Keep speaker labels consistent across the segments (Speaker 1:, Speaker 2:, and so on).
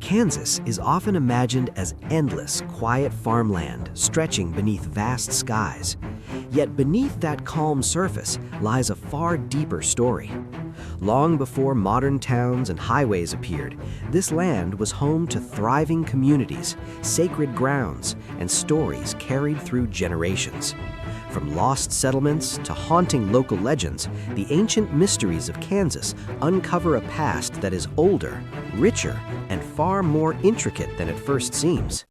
Speaker 1: Kansas is often imagined as endless, quiet farmland stretching beneath vast skies. Yet beneath that calm surface lies a far deeper story. Long before modern towns and highways appeared, this land was home to thriving communities, sacred grounds, and stories carried through generations. From lost settlements to haunting local legends, the ancient mysteries of Kansas uncover a past that is older, richer, and far more intricate than it first seems.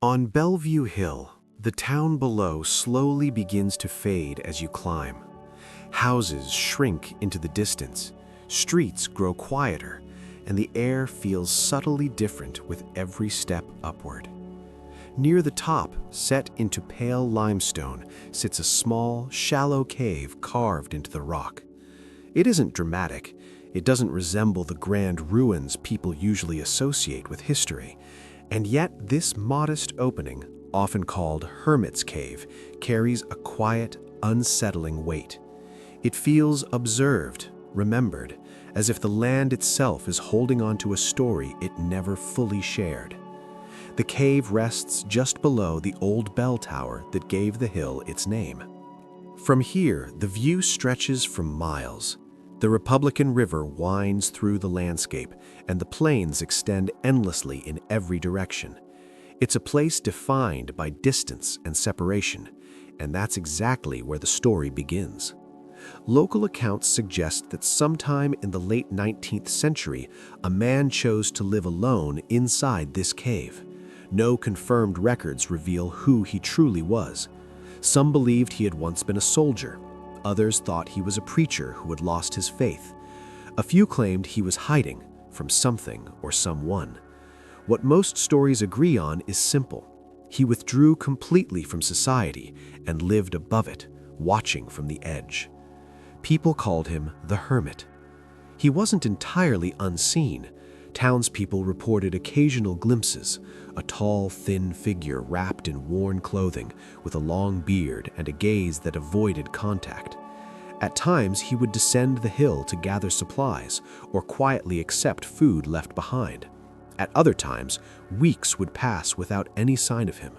Speaker 2: On Bellevue Hill, the town below slowly begins to fade as you climb. Houses shrink into the distance, streets grow quieter, and the air feels subtly different with every step upward. Near the top, set into pale limestone, sits a small, shallow cave carved into the rock. It isn't dramatic. It doesn't resemble the grand ruins people usually associate with history. And yet this modest opening, often called Hermit's Cave, carries a quiet, unsettling weight. It feels observed, remembered, as if the land itself is holding on to a story it never fully shared. The cave rests just below the old bell tower that gave the hill its name. From here, the view stretches for miles. The Republican River winds through the landscape, and the plains extend endlessly in every direction. It's a place defined by distance and separation, and that's exactly where the story begins. Local accounts suggest that sometime in the late 19th century, a man chose to live alone inside this cave. No confirmed records reveal who he truly was. Some believed he had once been a soldier. Others thought he was a preacher who had lost his faith. A few claimed he was hiding from something or someone. What most stories agree on is simple. He withdrew completely from society and lived above it, watching from the edge. People called him the Hermit. He wasn't entirely unseen. Townspeople reported occasional glimpses, a tall, thin figure wrapped in worn clothing with a long beard and a gaze that avoided contact. At times, he would descend the hill to gather supplies or quietly accept food left behind. At other times, weeks would pass without any sign of him.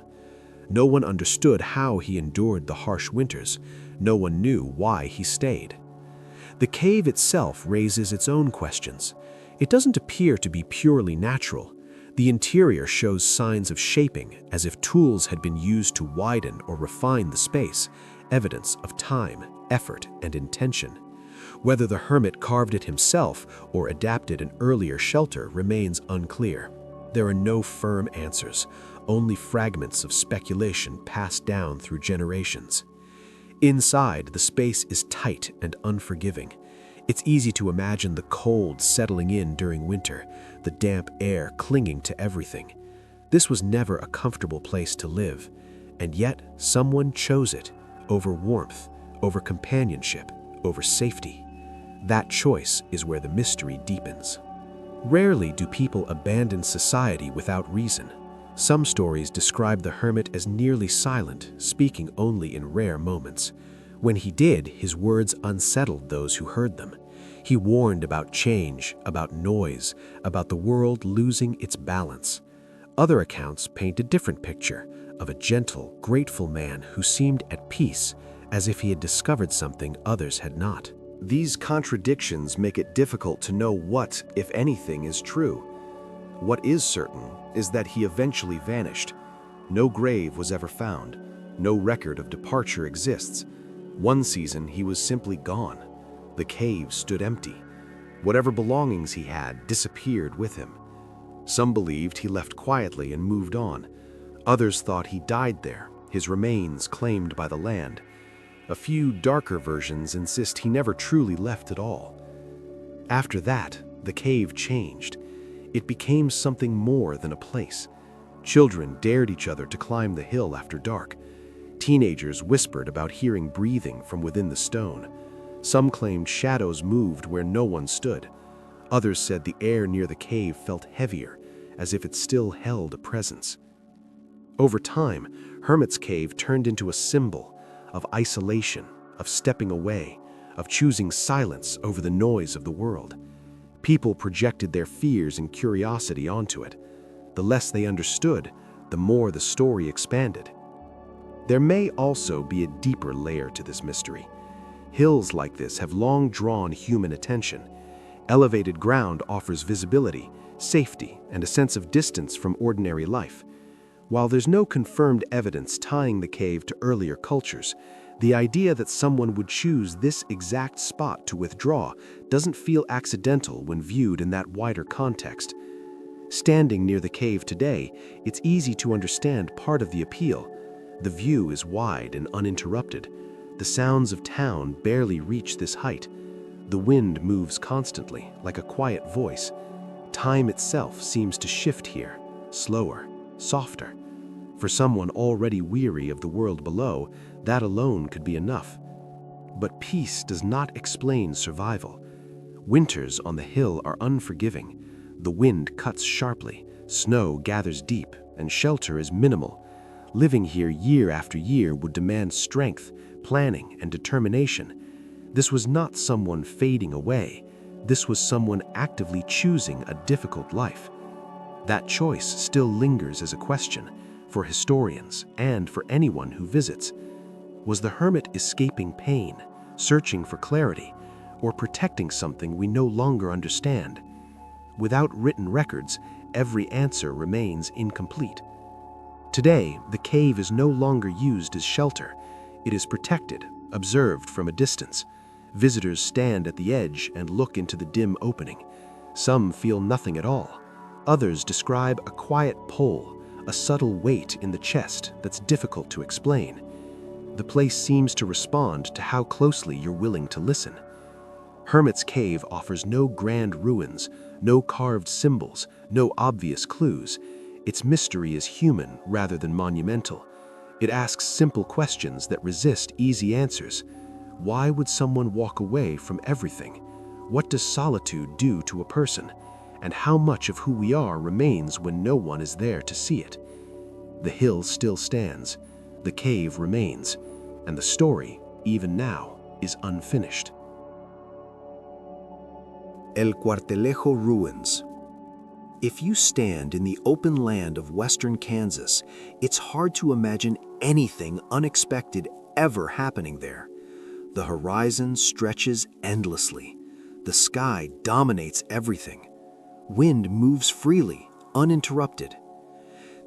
Speaker 2: No one understood how he endured the harsh winters. No one knew why he stayed. The cave itself raises its own questions. It doesn't appear to be purely natural. The interior shows signs of shaping, as if tools had been used to widen or refine the space, evidence of time, effort, and intention. Whether the hermit carved it himself or adapted an earlier shelter remains unclear. There are no firm answers, only fragments of speculation passed down through generations. Inside, the space is tight and unforgiving. It's easy to imagine the cold settling in during winter, the damp air clinging to everything. This was never a comfortable place to live, and yet someone chose it over warmth, over companionship, over safety. That choice is where the mystery deepens. Rarely do people abandon society without reason. Some stories describe the hermit as nearly silent, speaking only in rare moments. When he did, his words unsettled those who heard them. He warned about change, about noise, about the world losing its balance. Other accounts paint a different picture of a gentle, grateful man who seemed at peace, as if he had discovered something others had not. These contradictions make it difficult to know what, if anything, is true. What is certain is that he eventually vanished. No grave was ever found. No record of departure exists. One season, he was simply gone. The cave stood empty. Whatever belongings he had disappeared with him. Some believed he left quietly and moved on. Others thought he died there, his remains claimed by the land. A few darker versions insist he never truly left at all. After that, the cave changed. It became something more than a place. Children dared each other to climb the hill after dark. Teenagers whispered about hearing breathing from within the stone. Some claimed shadows moved where no one stood. Others said the air near the cave felt heavier, as if it still held a presence. Over time, Hermit's Cave turned into a symbol of isolation, of stepping away, of choosing silence over the noise of the world. People projected their fears and curiosity onto it. The less they understood, the more the story expanded. There may also be a deeper layer to this mystery. Hills like this have long drawn human attention. Elevated ground offers visibility, safety, and a sense of distance from ordinary life. While there's no confirmed evidence tying the cave to earlier cultures, the idea that someone would choose this exact spot to withdraw doesn't feel accidental when viewed in that wider context. Standing near the cave today, it's easy to understand part of the appeal. The view is wide and uninterrupted. The sounds of town barely reach this height. The wind moves constantly, like a quiet voice. Time itself seems to shift here, slower, softer. For someone already weary of the world below, that alone could be enough. But peace does not explain survival. Winters on the hill are unforgiving. The wind cuts sharply, snow gathers deep, and shelter is minimal. Living here year after year would demand strength, planning, and determination. This was not someone fading away. This was someone actively choosing a difficult life. That choice still lingers as a question for historians and for anyone who visits. Was the hermit escaping pain, searching for clarity, or protecting something we no longer understand? Without written records, every answer remains incomplete. Today, the cave is no longer used as shelter. It is protected, observed from a distance. Visitors stand at the edge and look into the dim opening. Some feel nothing at all. Others describe a quiet pull, a subtle weight in the chest that's difficult to explain. The place seems to respond to how closely you're willing to listen. Hermit's Cave offers no grand ruins, no carved symbols, no obvious clues. Its mystery is human rather than monumental. It asks simple questions that resist easy answers. Why would someone walk away from everything? What does solitude do to a person? And how much of who we are remains when no one is there to see it? The hill still stands, the cave remains, and the story, even now, is unfinished.
Speaker 1: El Cuartelejo Ruins. If you stand in the open land of western Kansas, it's hard to imagine anything unexpected ever happening there. The horizon stretches endlessly. The sky dominates everything. Wind moves freely, uninterrupted.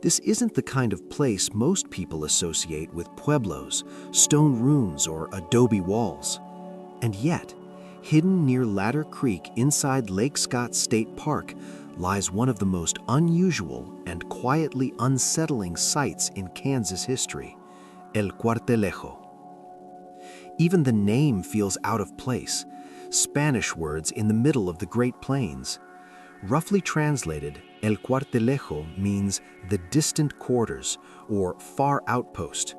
Speaker 1: This isn't the kind of place most people associate with pueblos, stone ruins, or adobe walls. And yet, hidden near Ladder Creek inside Lake Scott State Park lies one of the most unusual and quietly unsettling sights in Kansas history, El Cuartelejo. Even the name feels out of place, Spanish words in the middle of the Great Plains. Roughly translated, El Cuartelejo means the distant quarters or far outpost.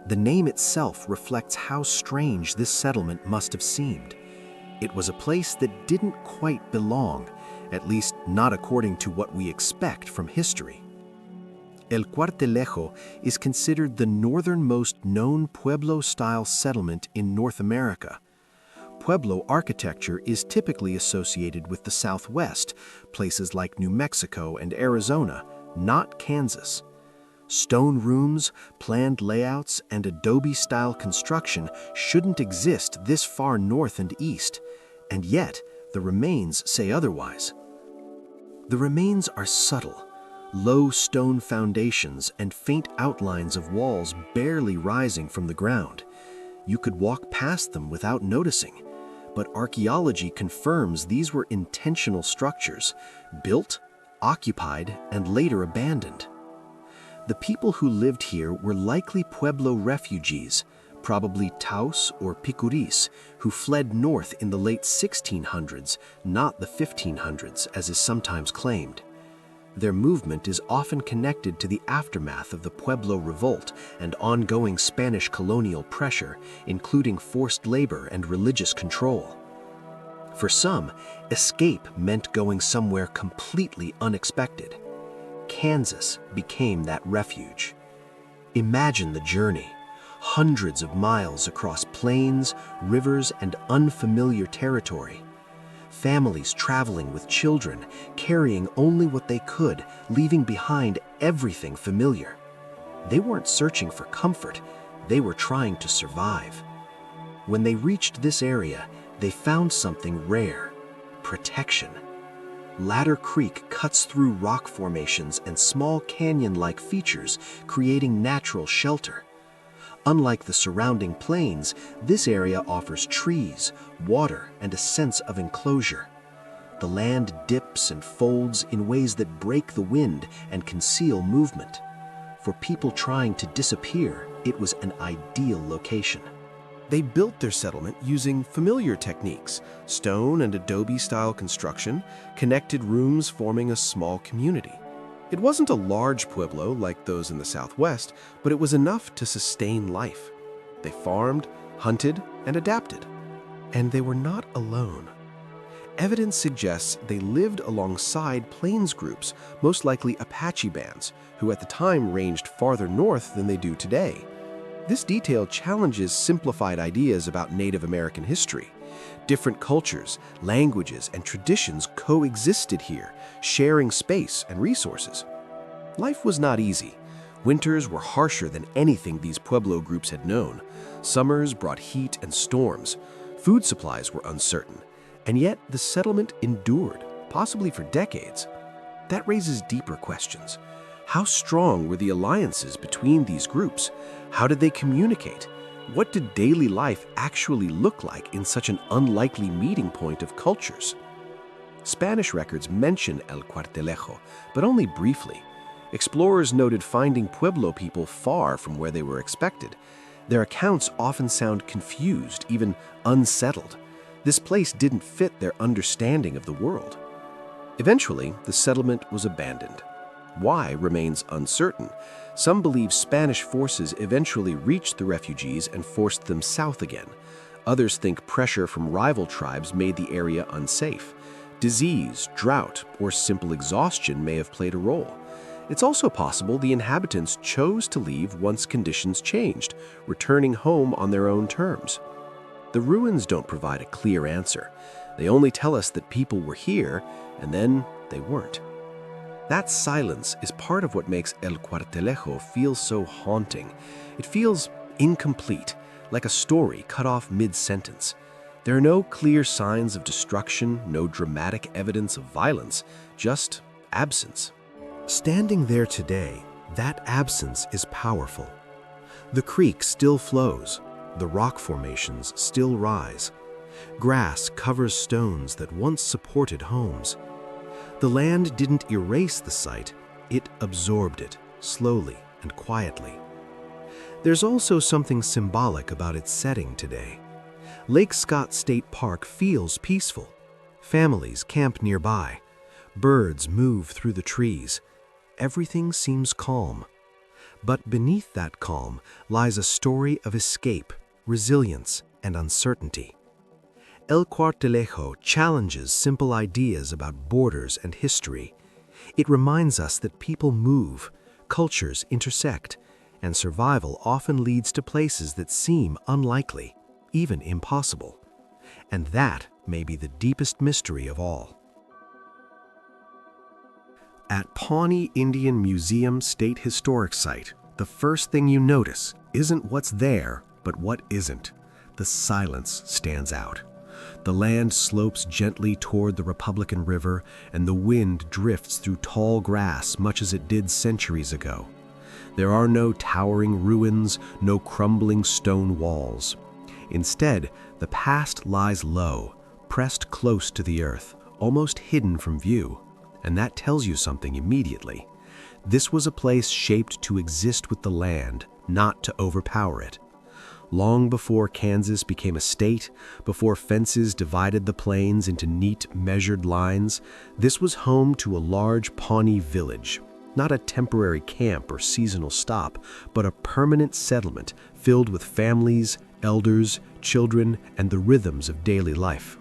Speaker 1: The name itself reflects how strange this settlement must have seemed. It was a place that didn't quite belong, at least not according to what we expect from history. El Cuartelejo is considered the northernmost known Pueblo-style settlement in North America. Pueblo architecture is typically associated with the Southwest, places like New Mexico and Arizona, not Kansas. Stone rooms, planned layouts, and adobe-style construction shouldn't exist this far north and east, and yet the remains say otherwise. The remains are subtle. Low stone foundations and faint outlines of walls barely rising from the ground. You could walk past them without noticing, but archaeology confirms these were intentional structures, built, occupied, and later abandoned. The people who lived here were likely Pueblo refugees, probably Taos or Picuris, who fled north in the late 1600s, not the 1500s, as is sometimes claimed. Their movement is often connected to the aftermath of the Pueblo Revolt and ongoing Spanish colonial pressure, including forced labor and religious control. For some, escape meant going somewhere completely unexpected. Kansas became that refuge. Imagine the journey. Hundreds of miles across plains, rivers, and unfamiliar territory. families traveling with children, carrying only what they could, leaving behind everything familiar. They weren't searching for comfort, they were trying to survive. When they reached this area, they found something rare: protection. Ladder Creek cuts through rock formations and small canyon-like features, creating natural shelter. Unlike the surrounding plains, this area offers trees, water, and a sense of enclosure. The land dips and folds in ways that break the wind and conceal movement. For people trying to disappear, it was an ideal location.
Speaker 2: They built their settlement using familiar techniques: stone and adobe-style construction, connected rooms forming a small community. It wasn't a large pueblo like those in the southwest, but it was enough to sustain life. They farmed, hunted, and adapted. And they were not alone. Evidence suggests they lived alongside plains groups, most likely Apache bands, who at the time ranged farther north than they do today. This detail challenges simplified ideas about Native American history. Different cultures, languages, and traditions coexisted here, sharing space and resources. Life was not easy. Winters were harsher than anything these Pueblo groups had known. Summers brought heat and storms. Food supplies were uncertain. And yet the settlement endured, possibly for decades. That raises deeper questions. How strong were the alliances between these groups? How did they communicate? What did daily life actually look like in such an unlikely meeting point of cultures? Spanish records mention El Cuartelejo, but only briefly. Explorers noted finding Pueblo people far from where they were expected. Their accounts often sound confused, even unsettled. This place didn't fit their understanding of the world. Eventually, the settlement was abandoned. Why remains uncertain. Some believe Spanish forces eventually reached the refugees and forced them south again. Others think pressure from rival tribes made the area unsafe. Disease, drought, or simple exhaustion may have played a role. It's also possible the inhabitants chose to leave once conditions changed, returning home on their own terms. The ruins don't provide a clear answer. They only tell us that people were here, and then they weren't. That silence is part of what makes El Cuartelejo feel so haunting. It feels incomplete, like a story cut off mid-sentence. There are no clear signs of destruction, no dramatic evidence of violence, just absence.
Speaker 1: Standing there today, that absence is powerful. The creek still flows, the rock formations still rise. Grass covers stones that once supported homes. The land didn't erase the site, it absorbed it, slowly and quietly. There's also something symbolic about its setting today. Lake Scott State Park feels peaceful. Families camp nearby. Birds move through the trees. Everything seems calm. But beneath that calm lies a story of escape, resilience, and uncertainty. El Cuartelejo challenges simple ideas about borders and history. It reminds us that people move, cultures intersect, and survival often leads to places that seem unlikely, even impossible. And that may be the deepest mystery of all. At Pawnee Indian Museum State Historic Site, the first thing you notice isn't what's there, but what isn't. The silence stands out. The land slopes gently toward the Republican River, and the wind drifts through tall grass much as it did centuries ago. There are no towering ruins, no crumbling stone walls. Instead, the past lies low, pressed close to the earth, almost hidden from view. And that tells you something immediately. This was a place shaped to exist with the land, not to overpower it. Long before Kansas became a state, before fences divided the plains into neat, measured lines, this was home to a large Pawnee village. Not a temporary camp or seasonal stop, but a permanent settlement filled with families, elders, children, and the rhythms of daily life.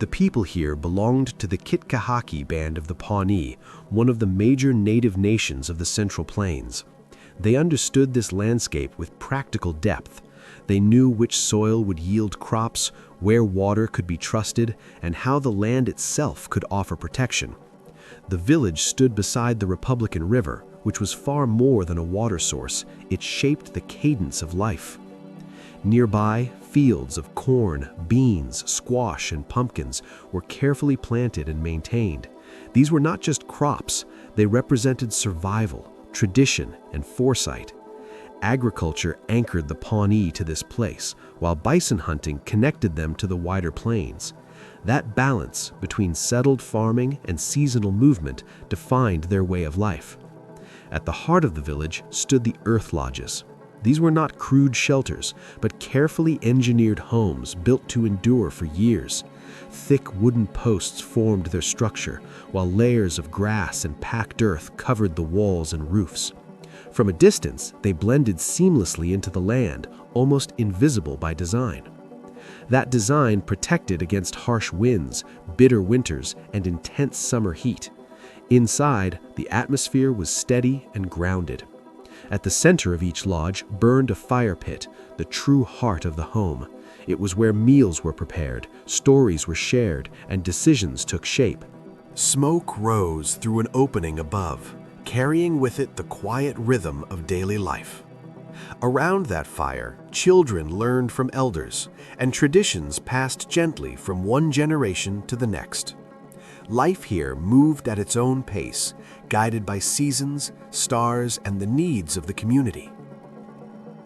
Speaker 1: The people here belonged to the Kitkahaki band of the Pawnee, one of the major native nations of the Central Plains. They understood this landscape with practical depth.
Speaker 2: They knew which soil would yield crops, where water could be trusted, and how the land itself could offer protection. The village stood beside the Republican River, which was far more than a water source. It shaped the cadence of life. Nearby, fields of corn, beans, squash, and pumpkins were carefully planted and maintained. These were not just crops, they represented survival, tradition, and foresight. Agriculture anchored the Pawnee to this place, while bison hunting connected them to the wider plains. That balance between settled farming and seasonal movement defined their way of life. At the heart of the village stood the earth lodges. These were not crude shelters, but carefully engineered homes built to endure for years. Thick wooden posts formed their structure, while layers of grass and packed earth covered the walls and roofs. From a distance, they blended seamlessly into the land, almost invisible by design. That design protected against harsh winds, bitter winters, and intense summer heat. Inside, the atmosphere was steady and grounded. At the center of each lodge burned a fire pit, the true heart of the home. It was where meals were prepared, stories were shared, and decisions took shape.
Speaker 3: Smoke rose through an opening above, carrying with it the quiet rhythm of daily life. Around that fire, children learned from elders, and traditions passed gently from one generation to the next. Life here moved at its own pace, guided by seasons, stars, and the needs of the community.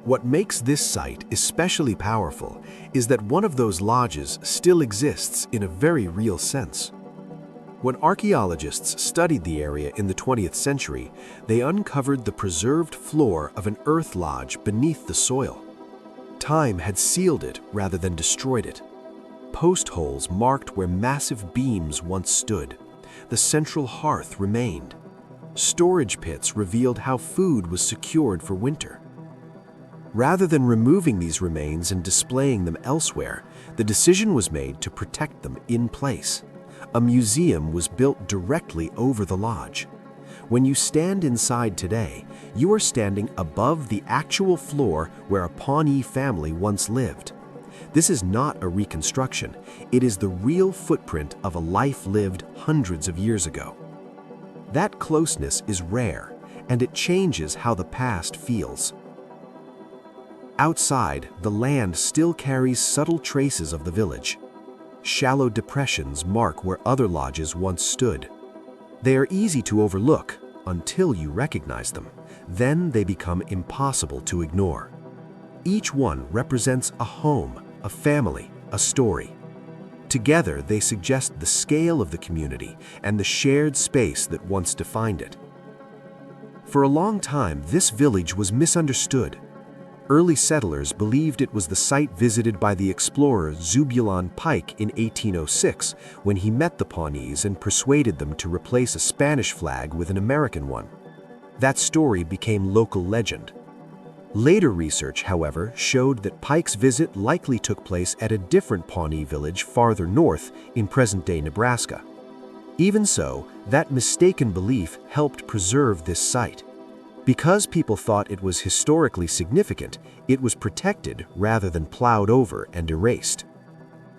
Speaker 3: What makes this site especially powerful is that one of those lodges still exists in a very real sense. When archaeologists studied the area in the 20th century, they uncovered the preserved floor of an earth lodge beneath the soil. Time had sealed it rather than destroyed it. Post holes marked where massive beams once stood. The central hearth remained. Storage pits revealed how food was secured for winter. Rather than removing these remains and displaying them elsewhere, the decision was made to protect them in place. A museum was built directly over the lodge. When you stand inside today, you are standing above the actual floor where a Pawnee family once lived. This is not a reconstruction. It is the real footprint of a life lived hundreds of years ago. That closeness is rare, and it changes how the past feels. Outside, the land still carries subtle traces of the village. Shallow depressions mark where other lodges once stood. They are easy to overlook until you recognize them. Then they become impossible to ignore. Each one represents a home, a family, a story. Together, they suggest the scale of the community and the shared space that once defined it. For a long time, this village was misunderstood. Early settlers believed it was the site visited by the explorer Zebulon Pike in 1806 when he met the Pawnees and persuaded them to replace a Spanish flag with an American one. That story became local legend. Later research, however, showed that Pike's visit likely took place at a different Pawnee village farther north in present-day Nebraska. Even so, that mistaken belief helped preserve this site. Because people thought it was historically significant, it was protected rather than plowed over and erased.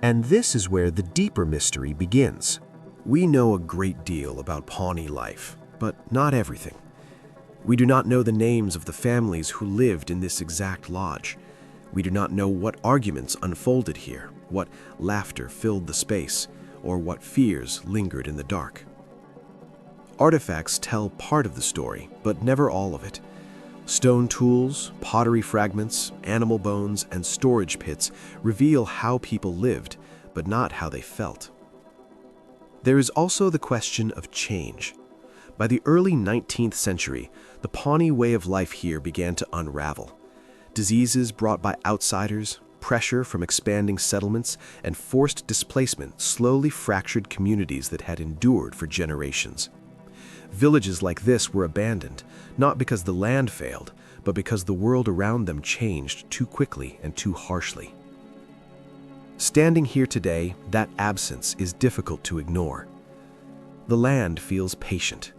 Speaker 3: And this is where the deeper mystery begins. We know a great deal about Pawnee life, but not everything. We do not know the names of the families who lived in this exact lodge. We do not know what arguments unfolded here, what laughter filled the space, or what fears lingered in the dark. Artifacts tell part of the story, but never all of it. Stone tools, pottery fragments, animal bones, and storage pits reveal how people lived, but not how they felt. There is also the question of change. By the early 19th century, the Pawnee way of life here began to unravel. Diseases brought by outsiders, pressure from expanding settlements, and forced displacement slowly fractured communities that had endured for generations. Villages like this were abandoned, not because the land failed, but because the world around them changed too quickly and too harshly. Standing here today, that absence is difficult to ignore. The land feels patient.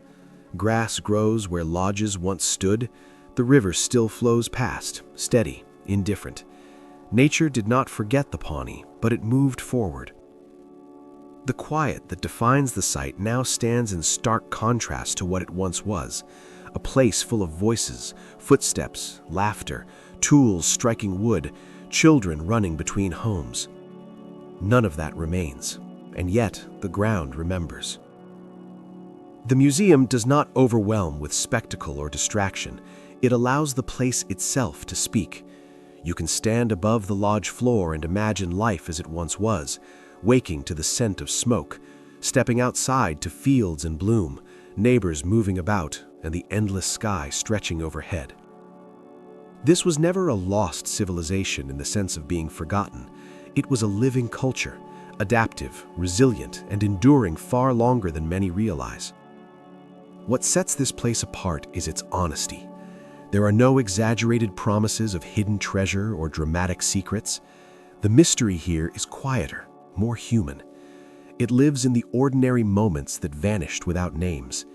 Speaker 3: Grass grows where lodges once stood. The river still flows past, steady, indifferent.
Speaker 2: Nature did not forget the Pawnee, but it moved forward. The quiet that defines the site now stands in stark contrast to what it once was, a place full of voices, footsteps, laughter, tools striking wood, children running between homes. None of that remains, and yet the ground remembers. The museum does not overwhelm with spectacle or distraction. It allows the place itself to speak. You can stand above the lodge floor and imagine life as it once was, waking to the scent of smoke, stepping outside to fields in bloom, neighbors moving about, and the endless sky stretching overhead. This was never a lost civilization in the sense of being forgotten. It was a living culture, adaptive, resilient, and enduring far longer than many realize. What sets this place apart is its honesty. There are no exaggerated promises of hidden treasure or dramatic secrets. The mystery here is quieter, more human. It lives in the ordinary moments that vanished without names.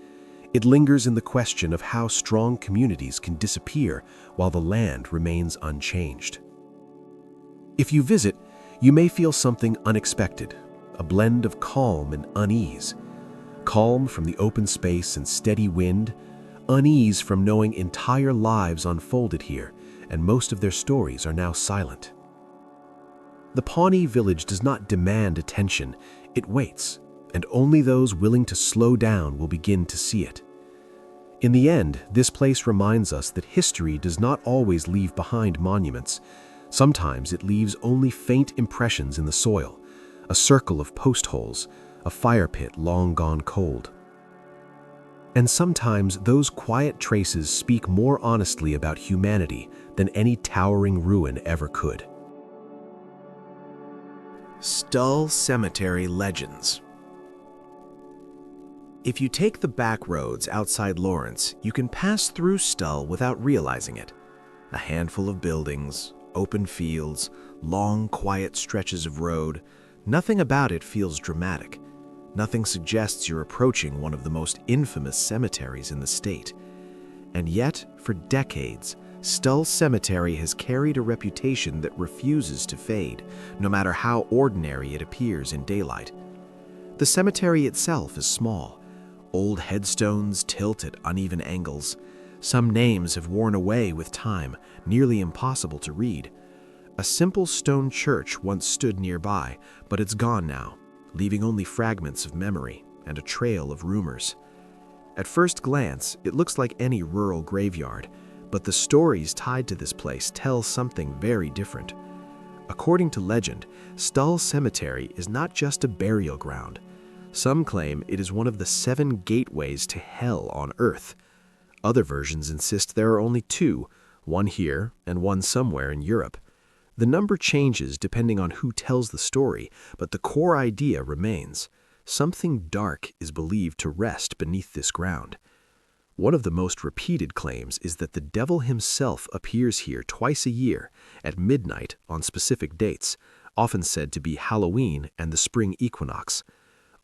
Speaker 2: It lingers in the question of how strong communities can disappear while the land remains unchanged. If you visit, you may feel something unexpected, a blend of calm and unease. Calm from the open space and steady wind, unease from knowing entire lives unfolded here, and most of their stories are now silent. The Pawnee village does not demand attention, it waits, and only those willing to slow down will begin to see it. In the end, this place reminds us that history does not always leave behind monuments. Sometimes it leaves only faint impressions in the soil, a circle of post holes, a fire pit long gone cold. And sometimes those quiet traces speak more honestly about humanity than any towering ruin ever could.
Speaker 1: Stull Cemetery Legends. If you take the back roads outside Lawrence, you can pass through Stull without realizing it. A handful of buildings, open fields, long, quiet stretches of road. Nothing about it feels dramatic. Nothing suggests you're approaching one of the most infamous cemeteries in the state. And yet, for decades, Stull Cemetery has carried a reputation that refuses to fade, no matter how ordinary it appears in daylight. The cemetery itself is small. Old headstones tilt at uneven angles. Some names have worn away with time, nearly impossible to read. A simple stone church once stood nearby, but it's gone now, leaving only fragments of memory and a trail of rumors. At first glance, it looks like any rural graveyard, but the stories tied to this place tell something very different. According to legend, Stull Cemetery is not just a burial ground. Some claim it is one of the 7 gateways to hell on Earth. Other versions insist there are only 2, one here and one somewhere in Europe. The number changes depending on who tells the story, but the core idea remains. Something dark is believed to rest beneath this ground. One of the most repeated claims is that the devil himself appears here twice a year, at midnight on specific dates, often said to be Halloween and the spring equinox.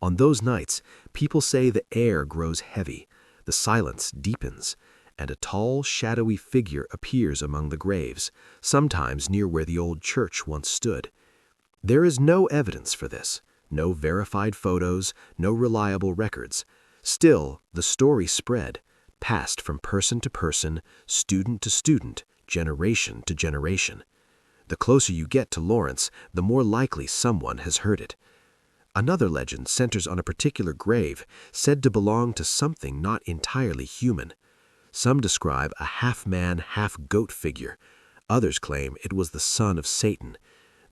Speaker 1: On those nights, people say the air grows heavy, the silence deepens, and a tall, shadowy figure appears among the graves, sometimes near where the old church once stood. There is no evidence for this, no verified photos, no reliable records. Still, the story spread, passed from person to person, student to student, generation to generation. The closer you get to Lawrence, the more likely someone has heard it. Another legend centers on a particular grave said to belong to something not entirely human. Some describe a half-man, half-goat figure. Others claim it was the son of Satan.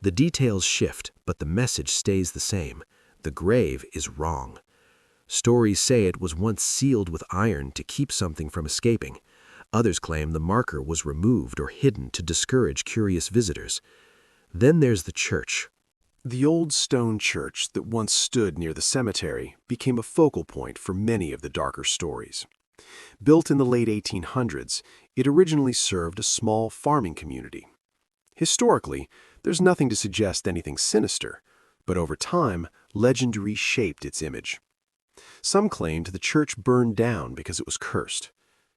Speaker 1: The details shift, but the message stays the same. The grave is wrong. Stories say it was once sealed with iron to keep something from escaping. Others claim the marker was removed or hidden to discourage curious visitors. Then there's the church.
Speaker 2: The old stone church that once stood near the cemetery became a focal point for many of the darker stories. Built in the late 1800s, it originally served a small farming community. Historically, there's nothing to suggest anything sinister, but over time, legend reshaped its image. Some claimed the church burned down because it was cursed.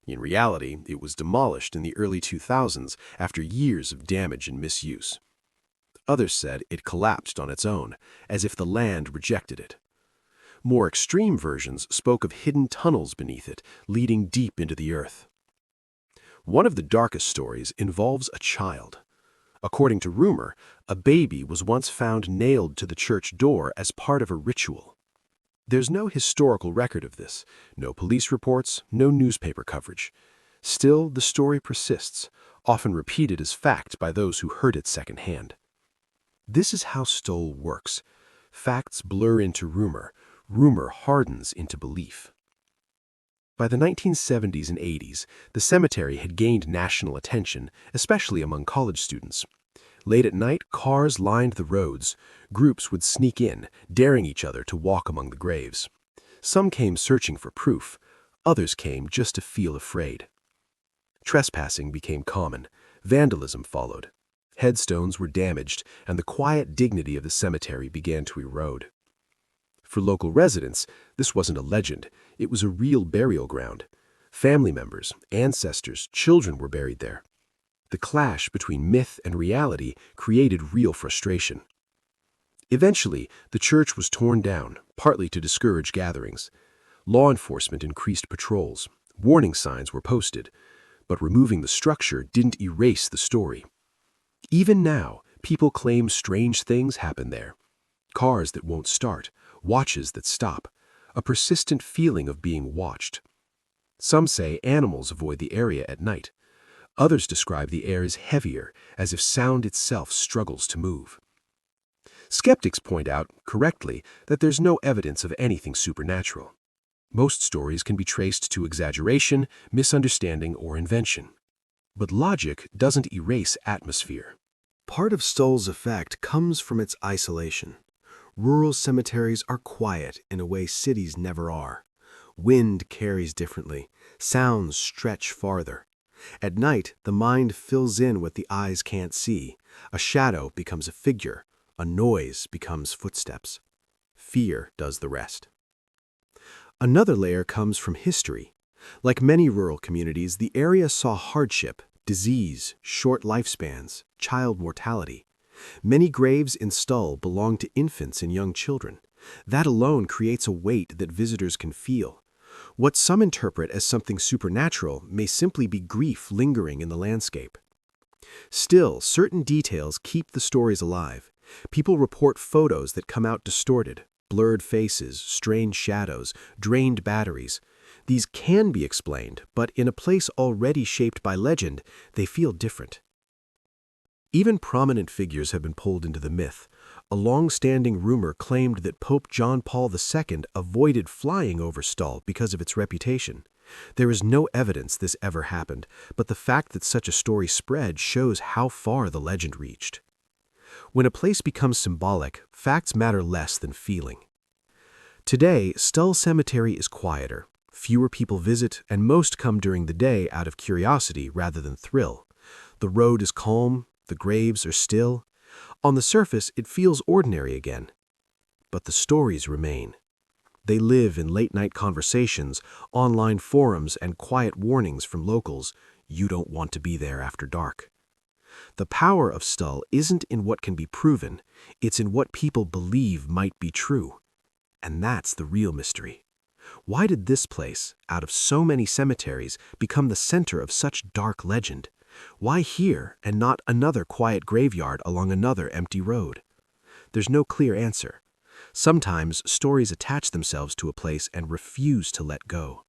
Speaker 2: In reality, it was demolished in the early 2000s after years of damage and misuse.
Speaker 3: Others said it collapsed on its own, as if the land rejected it. More extreme versions spoke of hidden tunnels beneath it, leading deep into the earth. One of the darkest stories involves a child. According to rumor, a baby was once found nailed to the church door as part of a ritual. There's no historical record of this, no police reports, no newspaper coverage. Still, the story persists, often repeated as fact by those who heard it secondhand. This is how Stoll works. Facts blur into rumor, rumor hardens into belief. By the 1970s and 80s, the cemetery had gained national attention, especially among college students. Late at night, cars lined the roads. Groups would sneak in, daring each other to walk among the graves. Some came searching for proof. Others came just to feel afraid. Trespassing became common. Vandalism followed. Headstones were damaged, and the quiet dignity of the cemetery began to erode. For local residents, this wasn't a legend. It was a real burial ground. Family members, ancestors, children were buried there. The clash between myth and reality created real frustration. Eventually, the church was torn down, partly to discourage gatherings. Law enforcement increased patrols. Warning signs were posted. But removing the structure didn't erase the story. Even now, people claim strange things happen there. Cars that won't start, watches that stop, a persistent feeling of being watched. Some say animals avoid the area at night. Others describe the air as heavier, as if sound itself struggles to move. Skeptics point out, correctly, that there's no evidence of anything supernatural. Most stories can be traced to exaggeration, misunderstanding, or invention. But logic doesn't erase atmosphere.
Speaker 2: Part of Stoll's effect comes from its isolation. Rural cemeteries are quiet in a way cities never are. Wind carries differently. Sounds stretch farther. At night, the mind fills in what the eyes can't see. A shadow becomes a figure. A noise becomes footsteps. Fear does the rest. Another layer comes from history. Like many rural communities, the area saw hardship, disease, short lifespans, child mortality. Many graves in Stoll belong to infants and young children. That alone creates a weight that visitors can feel. What some interpret as something supernatural may simply be grief lingering in the landscape. Still, certain details keep the stories alive. People report photos that come out distorted, blurred faces, strange shadows, drained batteries. These can be explained, but in a place already shaped by legend, they feel different. Even prominent figures have been pulled into the myth. A long-standing rumor claimed that Pope John Paul II avoided flying over Stoll because of its reputation. There is no evidence this ever happened, but the fact that such a story spread shows how far the legend reached. When a place becomes symbolic, facts matter less than feeling. Today, Stoll Cemetery is quieter. Fewer people visit, and most come during the day out of curiosity rather than thrill. The road is calm, the graves are still. On the surface, it feels ordinary again. But the stories remain. They live in late-night conversations, online forums, and quiet warnings from locals. You don't want to be there after dark. The power of Stoll isn't in what can be proven, it's in what people believe might be true. And that's the real mystery. Why did this place, out of so many cemeteries, become the center of such dark legend? Why here and not another quiet graveyard along another empty road? There's no clear answer. Sometimes stories attach themselves to a place and refuse to let go.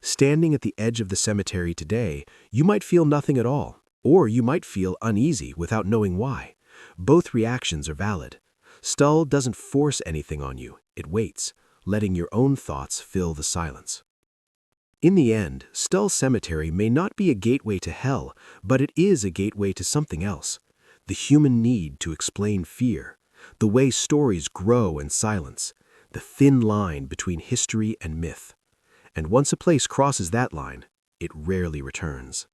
Speaker 2: Standing at the edge of the cemetery today, you might feel nothing at all, or you might feel uneasy without knowing why. Both reactions are valid. Stoll doesn't force anything on you, it waits, letting your own thoughts fill the silence. In the end, Stoll Cemetery may not be a gateway to hell, but it is a gateway to something else. The human need to explain fear, the way stories grow in silence, the thin line between history and myth. And once a place crosses that line, it rarely returns.